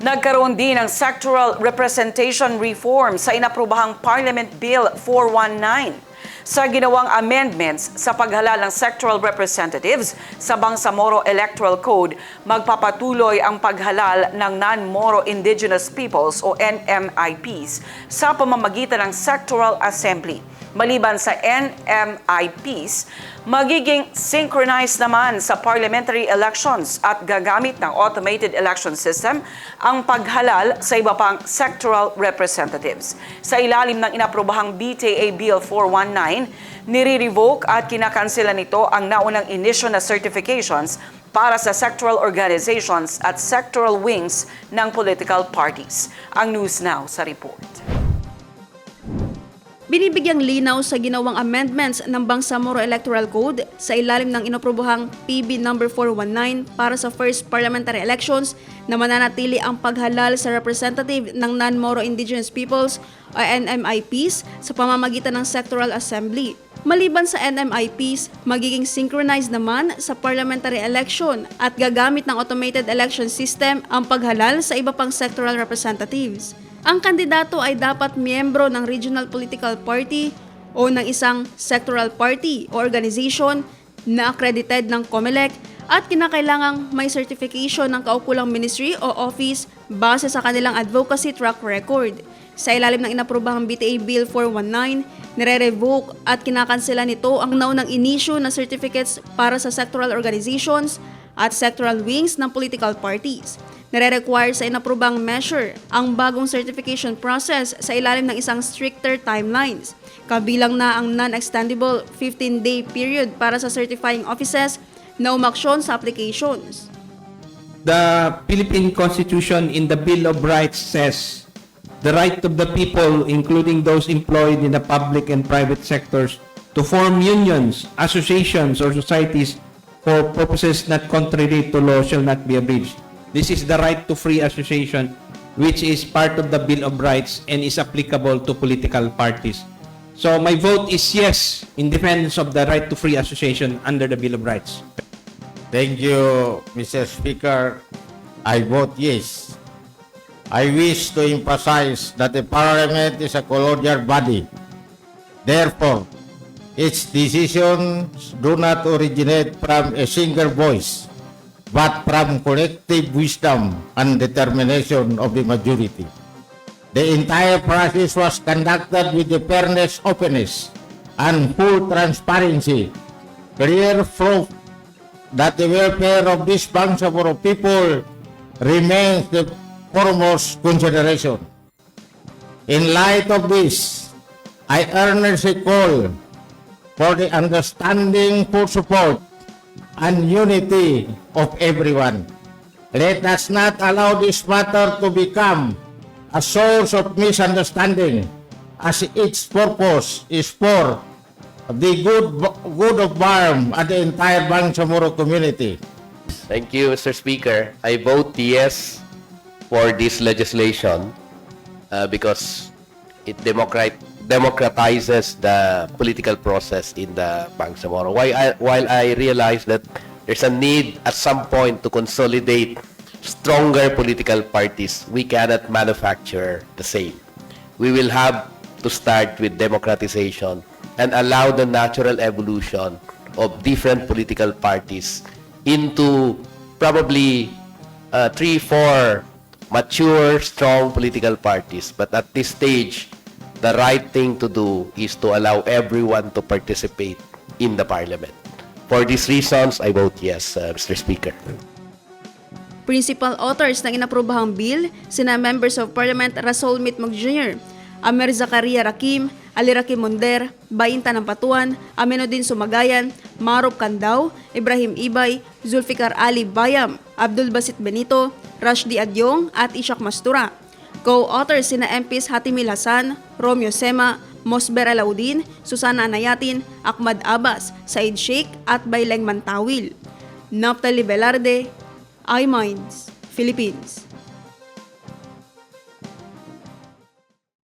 Nagkaroon din ng sectoral representation reform sa inaprobahang Parliament Bill 419 sa ginawang amendments sa paghalal ng sectoral representatives sa Bangsamoro Electoral Code. Magpapatuloy ang paghalal ng Non-Moro Indigenous Peoples o NMIPs sa pamamagitan ng Sectoral Assembly. Maliban sa NMIPs, magiging synchronized naman sa parliamentary elections at gagamit ng automated election system ang paghalal sa iba pang sectoral representatives. Sa ilalim ng inaprobahang BTA Bill 419, nire-revoke at kinakansela nito ang naunang inisyu na certifications para sa sectoral organizations at sectoral wings ng political parties. Ang News Now sa report. Binibigyang linaw sa ginawang amendments ng Bangsamoro Electoral Code sa ilalim ng inaprubuhang PB No. 419 para sa first parliamentary elections na mananatili ang paghalal sa representative ng Non-Moro Indigenous Peoples o NMIPs sa pamamagitan ng Sectoral Assembly. Maliban sa NMIPs, magiging synchronized naman sa parliamentary election at gagamit ng automated election system ang paghalal sa iba pang sectoral representatives. Ang kandidato ay dapat miyembro ng regional political party o ng isang sectoral party o organization na accredited ng COMELEC at kinakailangang may certification ng kaukulang ministry o office base sa kanilang advocacy track record. Sa ilalim ng inaprobahang BTA Bill 419, nire-revoke at kinakansela nito ang naunang inisyu na certificates para sa sectoral organizations at sectoral wings ng political parties. Nire-require sa inaprobang measure ang bagong certification process sa ilalim ng isang stricter timelines. Kabilang na ang non-extendable 15-day period para sa certifying offices na umaksyon sa applications. The Philippine Constitution in the Bill of Rights says the right of the people, including those employed in the public and private sectors, to form unions, associations, or societies for purposes not contrary to law shall not be abridged. This is the right to free association, which is part of the Bill of Rights and is applicable to political parties. So my vote is yes in defense of the right to free association under the Bill of Rights. Thank you, Mr. Speaker. I vote yes. I wish to emphasize that the Parliament is a collegial body. Therefore, its decisions do not originate from a single voice, but from collective wisdom and determination of the majority. The entire process was conducted with the fairness, openness, and full transparency, clear proof that the welfare of this Bangsamoro people remains the foremost consideration. In light of this, I earnestly call for the understanding, full support, and unity of everyone. Let us not allow this matter to become a source of misunderstanding, as its purpose is for the good of BARM and the entire Bangsamoro community. Thank you, Mr. Speaker. I vote yes for this legislation because it democratizes the political process in the Bangsamoro. While I realize that there's a need at some point to consolidate stronger political parties, we cannot manufacture the same. We will have to start with democratization and allow the natural evolution of different political parties into probably 3-4 mature, strong political parties. But at this stage, the right thing to do is to allow everyone to participate in the parliament. For these reasons, I vote yes, Mr. Speaker. Principal authors ng inaprobahang bill, sina Members of Parliament Rasol Mitmog Jr., Amer Zacaria Rakim, Ali Rakim Monder, Bainta ng Patuan, Amenodin Sumagayan, Marop Candao, Ibrahim Ibay, Zulfikar Ali Bayam, Abdul Basit Benito, Rashdi Adyong at Ishak Mastura. Co-authors sina MPs Hatimil Hasan, Romeo Sema, Mosber Alaudin, Susana Anayatin, Ahmad Abbas, Said Sheikh at Bayleng Mantawil. Naftali Velarde, iMinds, Philippines.